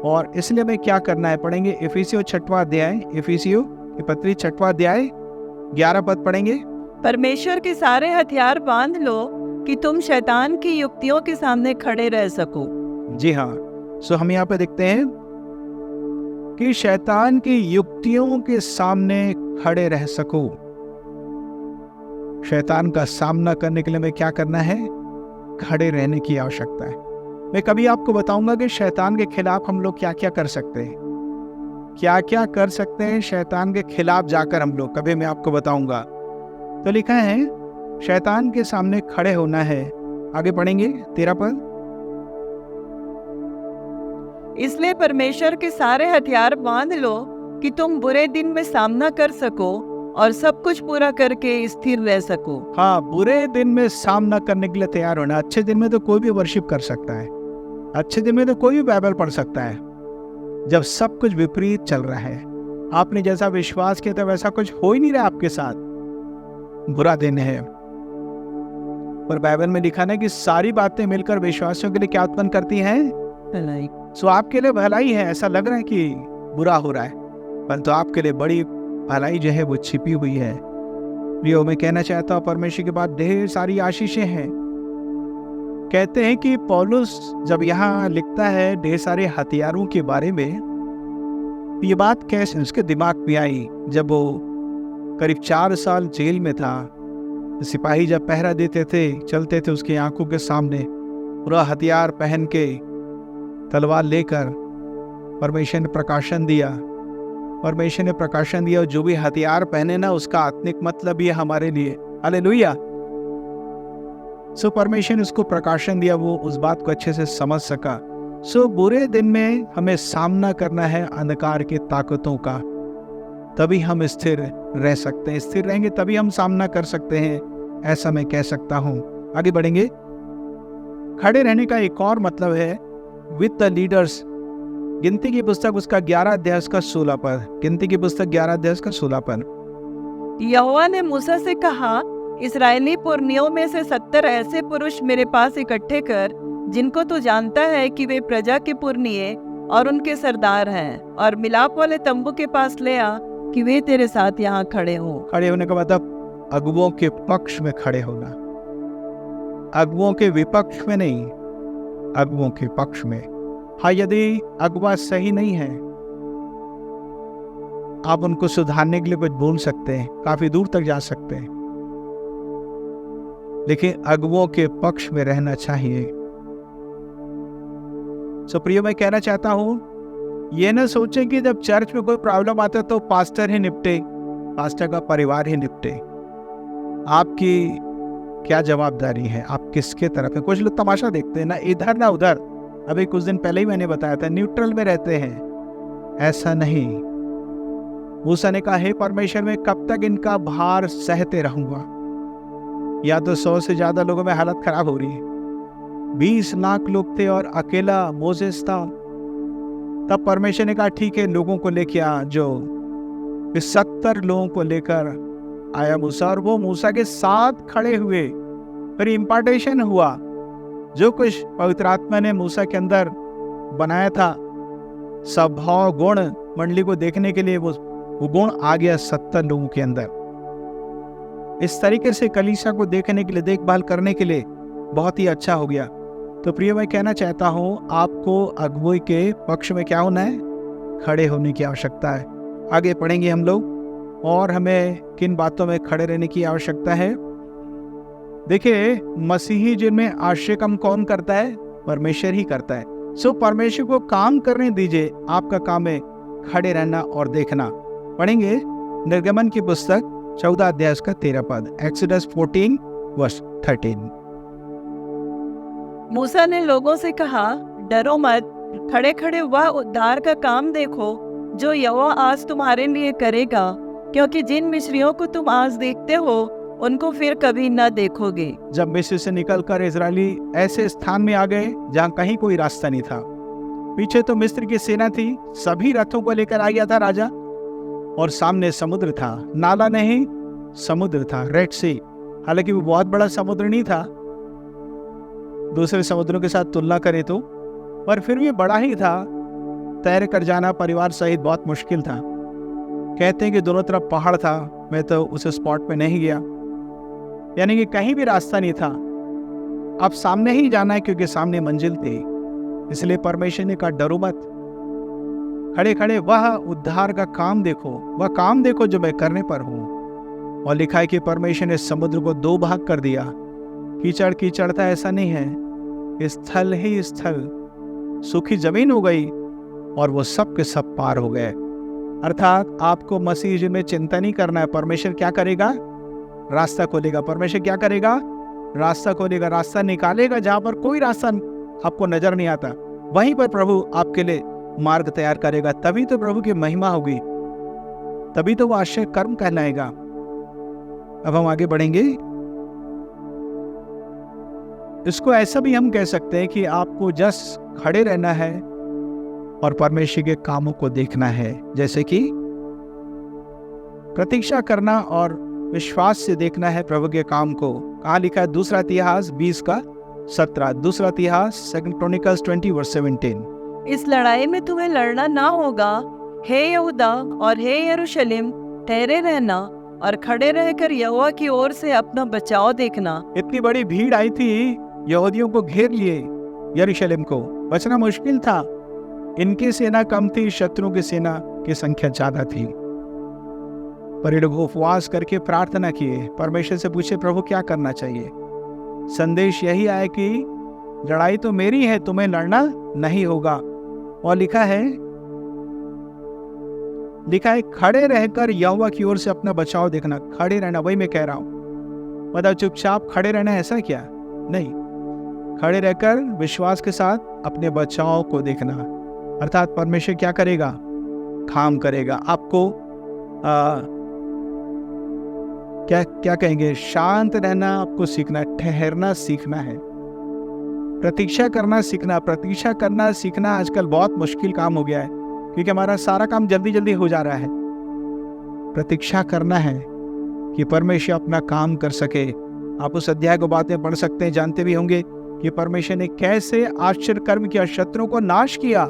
Speaker 1: और इसलिए हमें क्या करना है? पढ़ेंगे इफिसियों 6वां अध्याय, इफिसियों की पत्री 6वां अध्याय 11 पद पढ़ेंगे।
Speaker 2: परमेश्वर के सारे हथियार बांध लो कि तुम शैतान की युक्तियों के सामने खड़े रह सको।
Speaker 1: जी हाँ, सो हम यहाँ पे देखते हैं कि शैतान की युक्तियों के सामने खड़े रह सको। शैतान का सामना करने के लिए हमें क्या करना है? खड़े रहने की आवश्यकता है। मैं कभी आपको बताऊंगा कि शैतान के खिलाफ हम लोग क्या क्या कर सकते हैं, क्या क्या कर सकते हैं शैतान के खिलाफ जाकर हम लोग, कभी मैं आपको बताऊंगा। तो लिखा है शैतान के सामने खड़े होना है। आगे पढ़ेंगे 13 पद।
Speaker 2: इसलिए परमेश्वर के सारे हथियार बांध लो कि तुम बुरे दिन में सामना कर सको और सब कुछ पूरा करके स्थिर रह सको।
Speaker 1: हाँ, बुरे दिन में सामना करने के लिए तैयार होना। अच्छे दिन में तो कोई भी वर्शिप कर सकता है, अच्छे दिन में तो कोई भी बाइबल पढ़ सकता है। जब सब कुछ विपरीत चल रहा है, आपने जैसा विश्वास किया था वैसा कुछ हो ही नहीं रहा आपके साथ, बुरा दिन है। पर बाइबल में लिखा है कि सारी बातें मिलकर विश्वासियों के लिए क्या उत्पन्न करती हैं?
Speaker 2: भलाई।
Speaker 1: सो आपके लिए भलाई है। ऐसा लग रहा है कि बुरा हो रहा है, परंतु आपके लिए बड़ी भलाई जो है वो छिपी हुई है। प्रियो, मैं कहना चाहता हूँ परमेश्वर के बाद ढेर सारी आशीषें हैं। कहते हैं कि पौलुस जब यहाँ लिखता है ढेर सारे हथियारों के बारे में, ये बात कैसे उसके दिमाग में आई? जब वो करीब 4 साल जेल में था, सिपाही जब पहरा देते थे, चलते थे उसकी आंखों के सामने, पूरा हथियार पहन के, तलवार लेकर, परमेश्वर ने प्रकाशन दिया। परमेश्वर ने प्रकाशन दिया, और जो भी हथियार पहने ना, उसका आत्मिक मतलब ये हमारे लिए। हालेलुया। सो परमेश्वर ने उसको प्रकाशन दिया, वो उस बात को अच्छे से समझ सका। सो बुरे दिन में हमें सामना करना है अंधकार की ताकतों का, तभी हम स्थिर रह सकते हैं। स्थिर रहेंगे तभी हम सामना कर सकते हैं, ऐसा मैं कह सकता हूं। आगे बढ़ेंगे। खड़े रहने का एक और मतलब है विद द लीडर्स। गिनती की पुस्तक उसका 11 अध्याय का 16 पद। गिनती की पुस्तक 11 अध्याय का 16 पद।
Speaker 2: यहोवा ने मूसा से कहा, इस्राएली पुरनियों में से 70 ऐसे पुरुष मेरे पास इकट्ठे कर, जिनको तू जानता है कि वे प्रजा के पुरनिये और उनके सरदार हैं, और मिलाप वाले तंबू के पास ले आ कि वे तेरे साथ यहाँ खड़े हों।
Speaker 1: खड़े होने का मतलब अगुओं के पक्ष में खड़े होना, अगुओं के विपक्ष में नहीं, अगुओं के पक्ष में। हाँ, यदि अगुआ सही नहीं है, आप उनको सुधारने के लिए कुछ बोल सकते हैं, काफी दूर तक जा सकते हैं, लेकिन अगुओं के पक्ष में रहना चाहिए। सो प्रियो, मैं कहना चाहता हूं ये ना सोचें कि जब चर्च में कोई प्रॉब्लम आता है तो पास्टर ही निपटे, पास्टर का परिवार ही निपटे। आपकी क्या जवाबदारी है, आप किसके तरफ है? कुछ लोग तमाशा देखते हैं ना, इधर ना उधर। अभी कुछ दिन पहले ही मैंने बताया था, न्यूट्रल में रहते हैं। ऐसा नहीं। मूसा ने कहा, हे परमेश्वर, मैं कब तक इनका भार सहते रहूंगा? या तो 100 से ज्यादा लोगों में हालत खराब हो रही है। 20 लाख लोग थे और अकेला मोसेस था। तब परमेश्वर ने कहा, ठीक है, लोगों को लेके आ। जो 70 लोगों को लेकर आया मूसा, और वो मूसा के साथ खड़े हुए। फिर इम्पार्टेशन हुआ। जो कुछ पवित्र आत्मा ने मूसा के अंदर बनाया था, स्वभाव गुण मंडली को देखने के लिए, वो गुण आ गया 70 लोगों के अंदर। इस तरीके से कलीसिया को देखने के लिए, देखभाल करने के लिए बहुत ही अच्छा हो गया। तो प्रिय, मैं कहना चाहता हूँ, आपको अगुवाई के पक्ष में क्या होना है? खड़े होने की आवश्यकता है। आगे पढ़ेंगे हम लोग, और हमें किन बातों में खड़े रहने की आवश्यकता है। देखिए, मसीही जिनमें आश्रय कम कौन करता है? परमेश्वर ही करता है। सो परमेश्वर को काम करने दीजिए। आपका काम है खड़े रहना और देखना। पढ़ेंगे निर्गमन की पुस्तक 14 अध्याय का 13 पद, एक्सोडस 14 वर्स 13।
Speaker 2: मूसा ने लोगों से कहा, डरो मत, खड़े खड़े वह उद्धार का काम देखो जो यहोवा आज तुम्हारे लिए करेगा, क्योंकि जिन मिस्रियों को तुम आज देखते हो उनको फिर कभी न देखोगे।
Speaker 1: जब मिस्र से निकलकर इजरायली ऐसे स्थान में आ गए जहाँ कहीं कोई रास्ता नहीं था। पीछे तो मिस्र की सेना थी, सभी रथों को लेकर आ गया था राजा, और सामने समुद्र था। नाला नहीं, समुद्र था, रेड सी। हालांकि वो बहुत बड़ा समुद्र नहीं था दूसरे समुद्रों के साथ तुलना करें तो, पर फिर भी बड़ा ही था। तैर कर जाना परिवार सहित बहुत मुश्किल था। कहते हैं कि दोनों तरफ पहाड़ था। मैं तो उस स्पॉट पे नहीं गया, यानी कि कहीं भी रास्ता नहीं था। अब सामने ही जाना है, क्योंकि सामने मंजिल थी। इसलिए परमेश्वर ने कहा, डरो मत, खड़े खड़े वह उद्धार का काम देखो, वह काम देखो जो मैं करने पर हूं। और लिखा है कि परमेश्वर ने समुद्र को 2 भाग कर दिया। कीचड़ कीचड़ था ऐसा नहीं है, स्थल ही स्थल, सूखी जमीन हो गई, और वो सब के सब पार हो गए। अर्थात आपको मसीह जी में चिंता नहीं करना है। परमेश्वर क्या करेगा? रास्ता खोलेगा। परमेश्वर क्या करेगा? रास्ता खोलेगा, रास्ता निकालेगा। जहां पर कोई रास्ता आपको नजर नहीं आता, वहीं पर प्रभु आपके लिए मार्ग तैयार करेगा। तभी तो प्रभु की महिमा होगी, तभी तो वो आश्चर्य कर्म कहलाएगा। अब हम आगे बढ़ेंगे। इसको ऐसा भी हम कह सकते हैं कि आपको जस्ट खड़े रहना है और परमेश्वर के कामों को देखना है। जैसे कि प्रतीक्षा करना और विश्वास से देखना है प्रभु के काम को। कहाँ लिखा है? दूसरा इतिहास 20 का 17। दूसरा इतिहास 2 Chronicles 20 वर्स 17।
Speaker 2: इस लड़ाई में तुम्हें लड़ना ना होगा, हे यहूदा और हे यरूशलेम, ठहरे रहना और खड़े रहकर यहोवा की ओर से अपना बचाव देखना।
Speaker 1: इतनी बड़ी भीड़ आई थी, यहूदियों को घेर लिए। यरूशलेम को बचना मुश्किल था। इनकी सेना कम थी, शत्रुओं की सेना की संख्या ज्यादा थी। पर ये लोग उपवास करके प्रार्थना किए, परमेश्वर से पूछे, प्रभु क्या करना चाहिए? संदेश यही आया कि लड़ाई तो मेरी है, तुम्हें लड़ना नहीं होगा। और लिखा है खड़े रहकर यहोवा की ओर से अपना बचाव देखना। खड़े रहना, वही मैं कह रहा हूं। मतलब चुपचाप खड़े रहना ऐसा क्या? नहीं, खड़े रहकर विश्वास के साथ अपने बचाव को देखना। अर्थात परमेश्वर क्या करेगा? काम करेगा। आपको क्या कहेंगे? शांत रहना आपको सीखना है, ठहरना सीखना है, प्रतीक्षा करना सीखना। प्रतीक्षा करना सीखना आजकल बहुत मुश्किल काम हो गया है, क्योंकि हमारा सारा काम जल्दी जल्दी हो जा रहा है। प्रतीक्षा करना है कि परमेश्वर अपना काम कर सके। आप उस अध्याय को बातें पढ़ सकते हैं, जानते भी होंगे कि परमेश्वर ने कैसे आश्चर्य कर्म किया, शत्रुओं को नाश किया।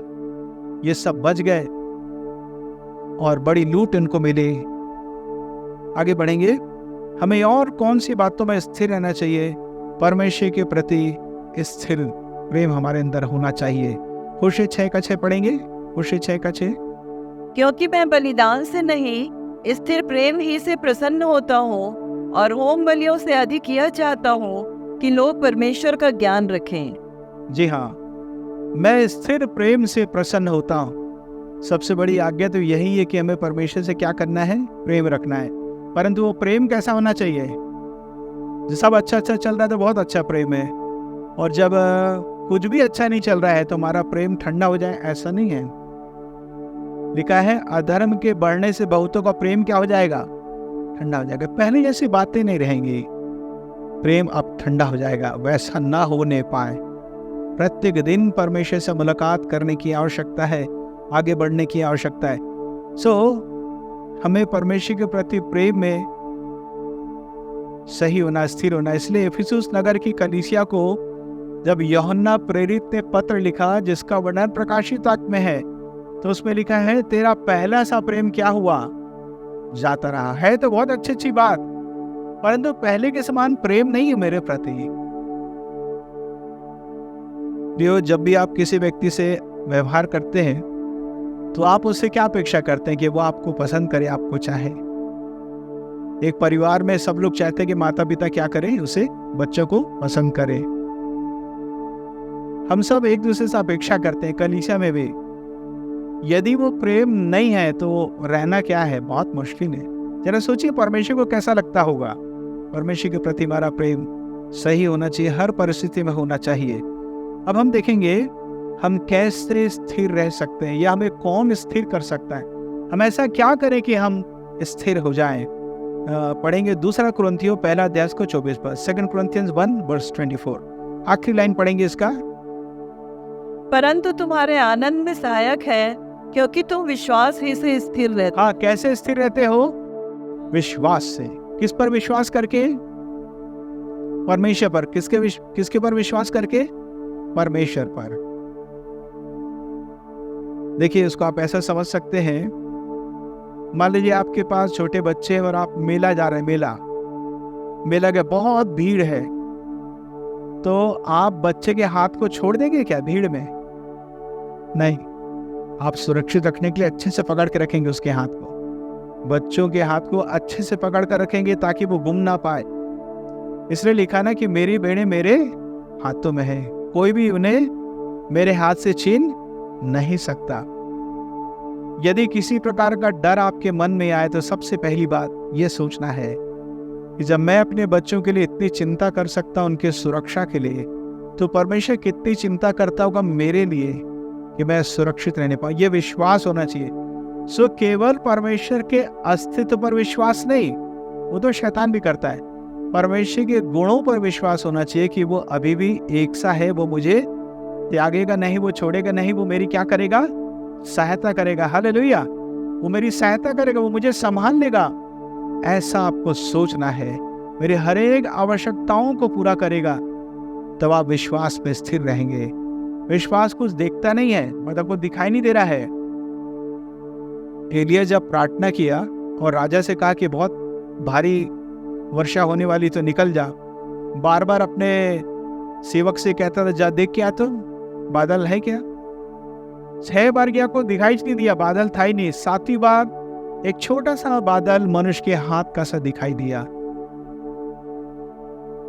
Speaker 1: ये सब बच गए और बड़ी लूट इनको मिली। आगे बढ़ेंगे। हमें और कौन सी बातों में स्थिर रहना चाहिए? परमेश्वर के प्रति स्थिर प्रेम हमारे अंदर होना चाहिए। होशे 6 का 6 पढ़ेंगे। होशे 6 का 6।
Speaker 2: क्योंकि मैं बलिदान से नहीं, स्थिर प्रेम ही से प्रसन्न होता हूँ, और होम बलियों से अधिक यह चाहता हूँ कि लोग परमेश्वर का ज्ञान रखें।
Speaker 1: जी हाँ, मैं स्थिर प्रेम से प्रसन्न होता हूँ। सबसे बड़ी आज्ञा तो यही है कि हमें परमेश्वर से क्या करना है, प्रेम रखना है। परंतु वो प्रेम कैसा होना चाहिए? जो सब अच्छा अच्छा चल रहा है तो बहुत अच्छा प्रेम है, और जब कुछ भी अच्छा नहीं चल रहा है तो हमारा प्रेम ठंडा हो जाए, ऐसा नहीं है। लिखा है अधर्म के बढ़ने से बहुतों का प्रेम क्या हो जाएगा, ठंडा हो जाएगा। पहले जैसी बातें नहीं रहेंगी, प्रेम अब ठंडा हो जाएगा। वैसा ना होने पाए, प्रत्येक दिन परमेश्वर से मुलाकात करने की आवश्यकता है, आगे बढ़ने की आवश्यकता है। हमें परमेश्वर के प्रति प्रेम में सही होना, स्थिर होना। इसलिए इफिसुस नगर की कलीसिया को जब यूहन्ना प्रेरित ने पत्र लिखा, जिसका वर्णन प्रकाशित वाक्य में है, तो उसमें लिखा है तेरा पहला सा प्रेम क्या हुआ, जाता रहा। है तो बहुत अच्छी बात, परंतु पहले के समान प्रेम नहीं है मेरे प्रति। जब भी आप किसी व्यक्ति से व्यवहार करते हैं तो आप उससे क्या अपेक्षा करते हैं कि वो आपको पसंद करे, आपको चाहे। एक परिवार में सब लोग चाहते हैं कि माता पिता क्या करें, उसे बच्चों को पसंद करें। हम सब एक दूसरे से अपेक्षा करते हैं, कलीसिया में भी। यदि वो प्रेम नहीं है तो रहना क्या है, बहुत मुश्किल है। जरा सोचिए परमेश्वर को कैसा लगता होगा। परमेश्वर के प्रति हमारा प्रेम सही होना चाहिए, हर परिस्थिति में होना चाहिए। अब हम देखेंगे हम कैसे स्थिर रह सकते हैं, या हमें कौन स्थिर कर सकता है। हम ऐसा क्या करें कि हम स्थिर हो जाएं। पढ़ेंगे 2 कुरिन्थियों 1 अध्याय को 24 पर, 2 Corinthians 1:24। आखिरी लाइन पढ़ेंगे इसका।
Speaker 2: परंतु तुम्हारे आनंद में सहायक है, क्योंकि तुम विश्वास ही से स्थिर रहते।
Speaker 1: हाँ, कैसे स्थिर रहते हो? विश्वास से। किस पर विश्वास करके? परमेश्वर पर। किसके पर विश्वास करके? परमेश्वर पर। देखिए, इसको आप ऐसा समझ सकते हैं, मान लीजिए आपके पास छोटे बच्चे हैं और आप मेला जा रहे हैं, मेला के बहुत भीड़ है, तो आप बच्चे के हाथ को छोड़ देंगे क्या भीड़ में? नहीं, आप सुरक्षित रखने के लिए अच्छे से पकड़ के रखेंगे उसके हाथ को। बच्चों के हाथ को अच्छे से पकड़ कर रखेंगे ताकि वो गुम ना पाए। इसलिए लिखा ना कि मेरी भेड़ें मेरे हाथों में है, कोई भी उन्हें मेरे हाथ से छीन नहीं सकता। यदि किसी प्रकार का डर आपके मन में आए तो सबसे पहली बात यह सोचना है कि जब मैं अपने बच्चों के लिए इतनी चिंता कर सकता हूं, उनके सुरक्षा के लिए, तो परमेश्वर कितनी चिंता करता होगा मेरे लिए कि मैं सुरक्षित रहने पाऊं। यह विश्वास होना चाहिए। केवल परमेश्वर के अस्तित्व पर विश्वास नहीं, वो तो शैतान भी करता है। परमेश्वर के गुणों पर विश्वास होना चाहिए कि वो अभी भी एक सा है, वो मुझे त्यागेगा नहीं, वो छोड़ेगा नहीं, वो मेरी क्या करेगा, सहायता करेगा। हालेलुया, वो मेरी सहायता करेगा, वो मुझे संभाल लेगा। ऐसा आपको सोचना है, मेरे हर एक आवश्यकताओं को पूरा करेगा। तब आप विश्वास में स्थिर रहेंगे। विश्वास कुछ देखता नहीं है, मतलब को दिखाई नहीं दे रहा है। एलिया जब प्रार्थना किया और राजा से कहा कि बहुत भारी वर्षा होने वाली, तो निकल जा, बार बार अपने सेवक से कहता था जा देख के आ, तो बादल है क्या? 6 बार गया, को दिखाई नहीं दिया, बादल था ही नहीं। 7वीं बार एक छोटा सा बादल मनुष्य के हाथ का सा दिखाई दिया।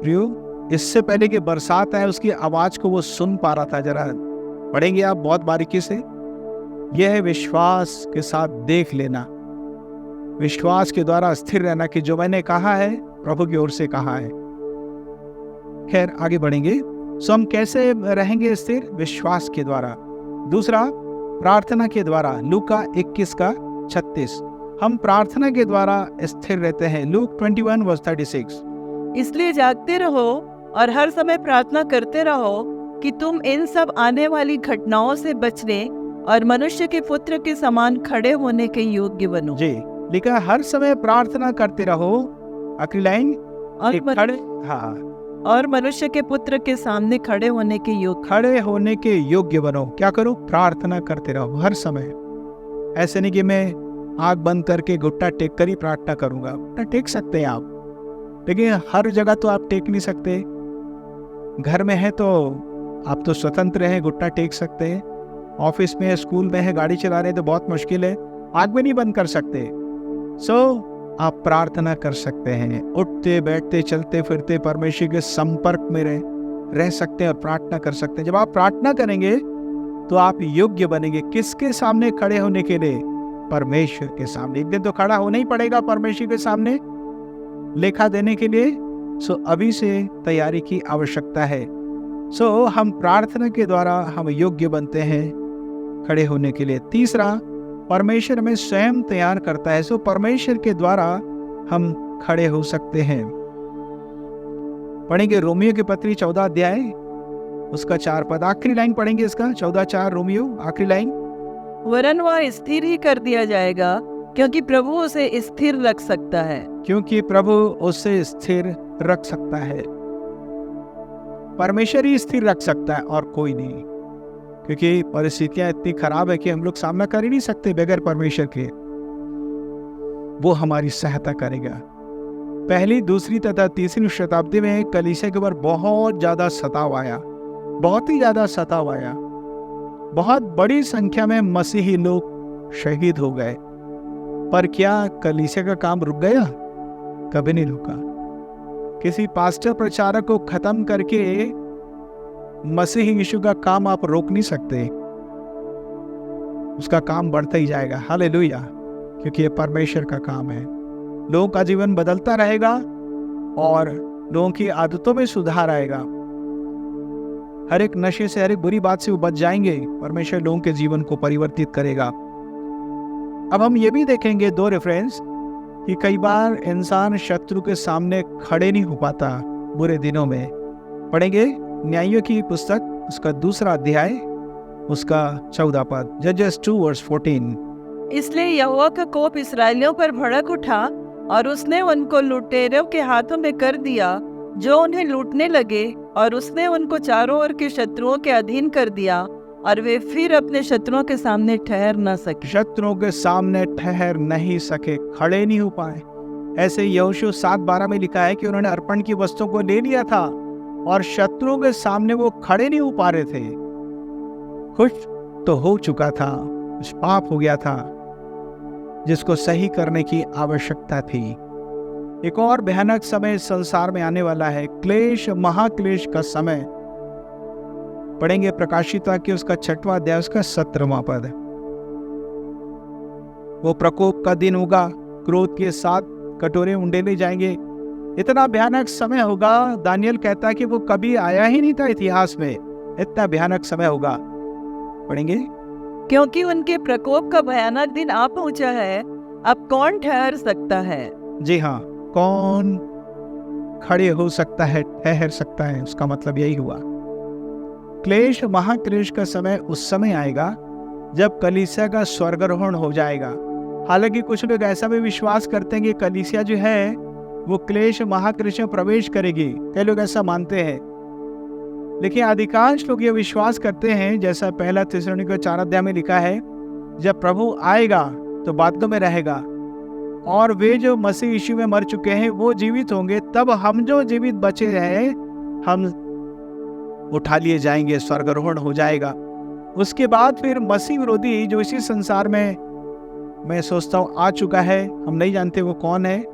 Speaker 1: प्रियो, इससे पहले कि बरसात आए उसकी आवाज को वो सुन पा रहा था। जरा पढ़ेंगे आप बहुत बारीकी से। यह है विश्वास के साथ देख लेना, विश्वास के द्वारा स्थिर रहना कि जो मैंने कहा है प्रभु की ओर से कहा है। खैर, आगे बढ़ेंगे। हम कैसे रहेंगे स्थिर? विश्वास के द्वारा। दूसरा, प्रार्थना के द्वारा। लूका 21:36। हम प्रार्थना के द्वारा स्थिर रहते हैं। लूक 21:36।
Speaker 2: इसलिए जागते रहो और हर समय प्रार्थना करते रहो कि तुम इन सब आने वाली घटनाओं से बचने और मनुष्य के पुत्र के समान खड़े होने के योग्य बनो।
Speaker 1: जी, लिखा हर समय प्रार्थना करते रहो। आखिरी लाइन,
Speaker 2: और मनुष्य के पुत्र के सामने खड़े होने के
Speaker 1: योग्य बनो। क्या करो? प्रार्थना करते रहो हर समय। ऐसे नहीं कि मैं आंख बंद करके घुट्टा टेक कर ही प्रार्थना करूंगा। घुट्टा टेक सकते हैं आप, लेकिन हर जगह तो आप टेक नहीं सकते। घर में है तो आप तो स्वतंत्र हैं, घुट्टा टेक सकते हैं। ऑफिस में है, स्कूल में है, गाड़ी चला रहे हैं तो बहुत मुश्किल है, आंख भी नहीं बंद कर सकते। आप प्रार्थना कर सकते हैं। उठते बैठते चलते फिरते परमेश्वर के संपर्क में रह सकते हैं और प्रार्थना कर सकते हैं। जब आप प्रार्थना करेंगे तो आप योग्य बनेंगे। किसके सामने खड़े होने के लिए? परमेश्वर के सामने। एक दिन तो खड़ा होना ही पड़ेगा परमेश्वर के सामने लेखा देने के लिए। अभी से तैयारी की आवश्यकता है। हम प्रार्थना के द्वारा हम योग्य बनते हैं खड़े होने के लिए। तीसरा, परमेश्वर हमें स्वयं तैयार करता है। परमेश्वर के द्वारा हम खड़े हो सकते हैं। पढ़ेंगे रोमियो की पत्री 14 अध्याय उसका 4 पद, आखिरी लाइन पढ़ेंगे इसका, 14:4 रोमियो आखिरी लाइन।
Speaker 2: वरन वह स्थिर ही कर दिया जाएगा, क्योंकि प्रभु उसे स्थिर रख सकता है।
Speaker 1: क्योंकि प्रभु उसे स्थिर रख सकता है। परमेश्वर ही स्थिर रख सकता है और कोई नहीं, क्योंकि परिस्थितियां इतनी खराब है कि हम लोग सामना कर ही नहीं सकते बगैर परमेश्वर के। वो हमारी सहायता करेगा। पहली, दूसरी तथा तीसरी शताब्दी में कलीसिया के ऊपर बहुत ज्यादा सताव आया, बहुत ही ज्यादा सताव आया। बहुत बड़ी संख्या में मसीही लोग शहीद हो गए। पर क्या कलीसिया का काम रुक गया? कभी नहीं रुका। किसी पास्टर प्रचारक को खत्म करके मसीही यीशु का काम आप रोक नहीं सकते। उसका काम बढ़ता ही जाएगा। हालेलुया। क्योंकि ये परमेश्वर का काम है। लोगों का जीवन बदलता रहेगा और लोगों की आदतों में सुधार आएगा। हर एक नशे से, हर एक बुरी बात से वो बच जाएंगे। परमेश्वर लोगों के जीवन को परिवर्तित करेगा। अब हम ये भी देखेंगे 2 रेफरेंस कि कई बार इंसान शत्रु के सामने खड़े नहीं हो पाता बुरे दिनों में। पढ़ेंगे न्यायियों की पुस्तक उसका 2 अध्याय उसका 14 पद, जजेस 2:14।
Speaker 2: इसलिए यहोवा का कोप इस्राएलियों पर भड़क उठा और उसने उनको लुटेरों के हाथों में कर दिया जो उन्हें लूटने लगे, और उसने उनको चारों ओर के शत्रुओं के अधीन कर दिया और वे फिर अपने शत्रुओं के सामने ठहर न सके।
Speaker 1: शत्रुओं के सामने ठहर नहीं सके, खड़े नहीं हो पाए। ऐसे यहोशू 7:12 में लिखा है कि उन्होंने अर्पण की वस्तुओं को ले लिया था और शत्रुओं के सामने वो खड़े नहीं हो पा रहे थे। कुछ तो हो चुका था, कुछ पाप हो गया था जिसको सही करने की आवश्यकता थी। एक और भयानक समय संसार में आने वाला है, क्लेश, महाक्लेश का समय। पढ़ेंगे प्रकाशिता की उसका 6वां अध्याय उसका 17वां पद। वो प्रकोप का दिन होगा, क्रोध के साथ कटोरे उंडेले जाएंगे। इतना भयानक समय होगा, दानियल कहता है कि वो कभी आया ही नहीं था इतिहास में। इतना भयानक समय होगा। पढ़ेंगे,
Speaker 2: क्योंकि उनके प्रकोप का भयानक दिन आ पहुंचा है, अब कौन ठहर सकता है?
Speaker 1: जी हाँ, कौन खड़े हो सकता है, ठहर सकता है? उसका मतलब यही हुआ। क्लेश, महाक्लेश का समय उस समय आएगा जब कलीसिया का स्वर्गारोहण हो जाएगा। हालांकि कुछ लोग ऐसा भी विश्वास करते हैं कि कलीसिया जो है वो क्लेश, महाक्लेश में प्रवेश करेगी। कई लोग ऐसा मानते हैं, लेकिन अधिकांश लोग ये विश्वास करते हैं, जैसा 1 थिस्सलुनीके 4 अध्याय में लिखा है, जब प्रभु आएगा तो बादलों में रहेगा और वे जो मसीह यीशु में मर चुके हैं वो जीवित होंगे। तब हम जो जीवित बचे हैं हम उठा लिए जाएंगे, स्वर्गारोहण हो जाएगा। उसके बाद फिर मसीह विरोधी जो इसी संसार में, मैं सोचता हूँ, आ चुका है, हम नहीं जानते वो कौन है,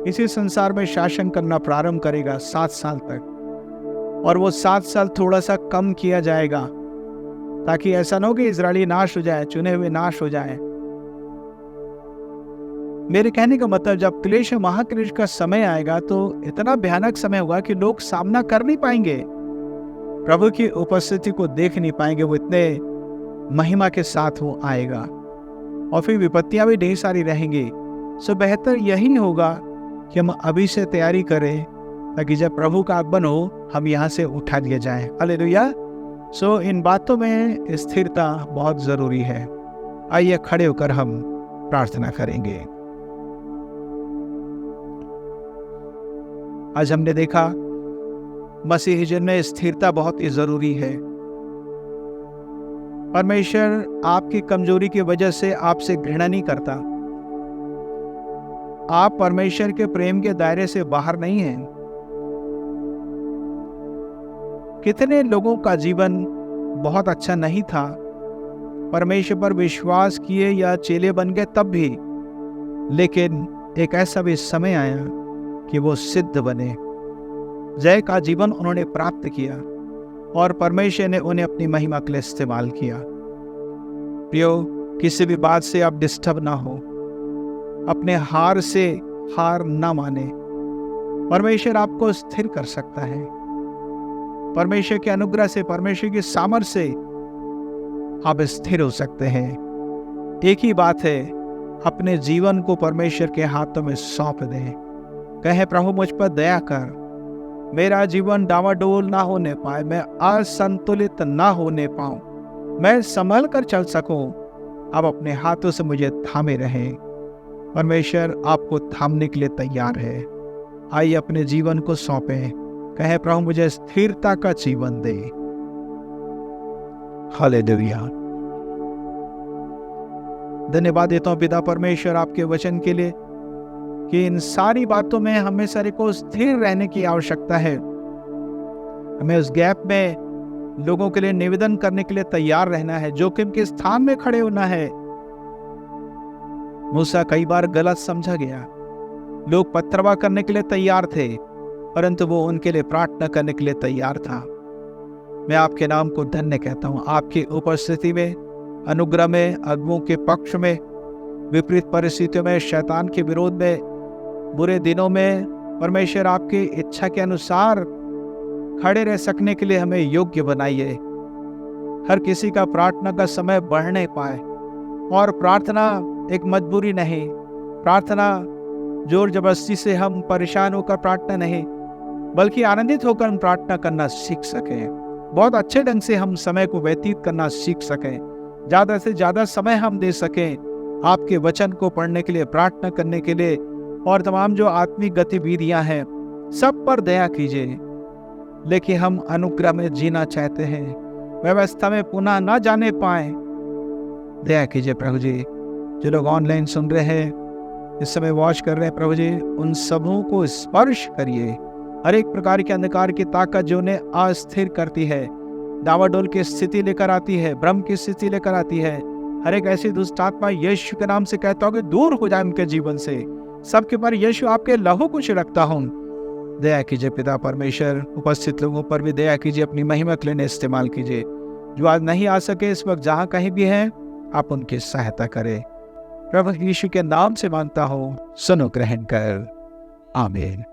Speaker 1: इसी संसार में शासन करना प्रारंभ करेगा 7 साल तक। और वो 7 साल थोड़ा सा कम किया जाएगा ताकि ऐसा ना हो कि इजरायली नाश हो जाए, चुने हुए नाश हो जाए। मेरे कहने का मतलब, जब क्लेश, महाक्लेश का समय आएगा तो इतना भयानक समय होगा कि लोग सामना कर नहीं पाएंगे, प्रभु की उपस्थिति को देख नहीं पाएंगे। वो इतने महिमा के साथ वो आएगा और फिर विपत्तियां भी ढेर सारी रहेंगी। बेहतर यही होगा कि हम अभी से तैयारी करें ताकि जब प्रभु का आगमन हो हम यहाँ से उठा लिए जाएं। हालेलुया। इन बातों में स्थिरता बहुत जरूरी है। आइए खड़े होकर हम प्रार्थना करेंगे। आज हमने देखा मसीही जीवन में स्थिरता बहुत ही जरूरी है। परमेश्वर आपकी कमजोरी की वजह से आपसे घृणा नहीं करता। आप परमेश्वर के प्रेम के दायरे से बाहर नहीं हैं। कितने लोगों का जीवन बहुत अच्छा नहीं था, परमेश्वर पर विश्वास किए या चेले बन गए तब भी, लेकिन एक ऐसा भी समय आया कि वो सिद्ध बने, जय का जीवन उन्होंने प्राप्त किया और परमेश्वर ने उन्हें अपनी महिमा के लिए इस्तेमाल किया। प्रियो, किसी भी बात से आप डिस्टर्ब ना हो, अपने हार से हार ना माने। परमेश्वर आपको स्थिर कर सकता है। परमेश्वर के अनुग्रह से, परमेश्वर की सामर्थ से आप स्थिर हो सकते हैं। एक ही बात है, अपने जीवन को परमेश्वर के हाथों में सौंप दें। कहें, प्रभु मुझ पर दया कर, मेरा जीवन डावाडोल ना होने पाए, मैं असंतुलित ना होने पाऊं, मैं संभल कर चल सकूं। आप अपने हाथों से मुझे थामे रहें। परमेश्वर आपको थामने के लिए तैयार है। आइए अपने जीवन को सौंपें। कहें, प्रभु मुझे स्थिरता का जीवन दे। हालेलुया। धन्यवाद देता हूं पिता परमेश्वर आपके वचन के लिए कि इन सारी बातों में हमें सारे को स्थिर रहने की आवश्यकता है। हमें उस गैप में लोगों के लिए निवेदन करने के लिए तैयार रहना है, जोखिम के स्थान में खड़े होना है। मूसा कई बार गलत समझा गया। लोग पथरवाह करने के लिए तैयार थे, परंतु वो उनके लिए प्रार्थना करने के लिए तैयार था। मैं आपके नाम को धन्य कहता हूं। आपकी उपस्थिति में, अनुग्रह में, अगुओं के पक्ष में, विपरीत परिस्थितियों में, शैतान के विरोध में, बुरे दिनों में, परमेश्वर आपकी इच्छा के अनुसार खड़े रह सकने के लिए हमें योग्य बनाइए। हर किसी का प्रार्थना का समय बढ़ने पाए, और प्रार्थना एक मजबूरी नहीं, प्रार्थना जोर जबरदस्ती से हम परेशान होकर प्रार्थना नहीं, बल्कि आनंदित होकर हम प्रार्थना करना सीख सकें। बहुत अच्छे ढंग से हम समय को व्यतीत करना सीख सकें। ज़्यादा से ज़्यादा समय हम दे सकें आपके वचन को पढ़ने के लिए, प्रार्थना करने के लिए, और तमाम जो आत्मिक गतिविधियां हैं सब पर दया कीजिए। लेकिन हम अनुग्रह में जीना चाहते हैं, व्यवस्था में पुनः ना जाने पाए। दया कीजिए प्रभु जी। जो लोग ऑनलाइन सुन रहे हैं, इस समय वॉच कर रहे हैं, प्रभु जी उन सबों को स्पर्श करिए। हर एक प्रकार के अंधकार की ताकत जो उन्हें अस्थिर करती है, डावाडोल की स्थिति लेकर आती है, भ्रम की स्थिति लेकर आती है, हर एक ऐसी दुष्ट आत्मा यीशु के नाम से कहता हूँ कि दूर हो जाए उनके जीवन से। सबके पर यीशु आपके लहू को छिड़कता हूँ। दया कीजिए पिता परमेश्वर, उपस्थित लोगों पर भी दया कीजिए, अपनी महिमा के लिए इस्तेमाल कीजिए। जो आज नहीं आ सके, इस वक्त जहाँ कहीं भी हैं, आप उनकी सहायता करें। प्रभु यीशु के नाम से मांगता हूँ, सुनो ग्रहण कर, आमीन।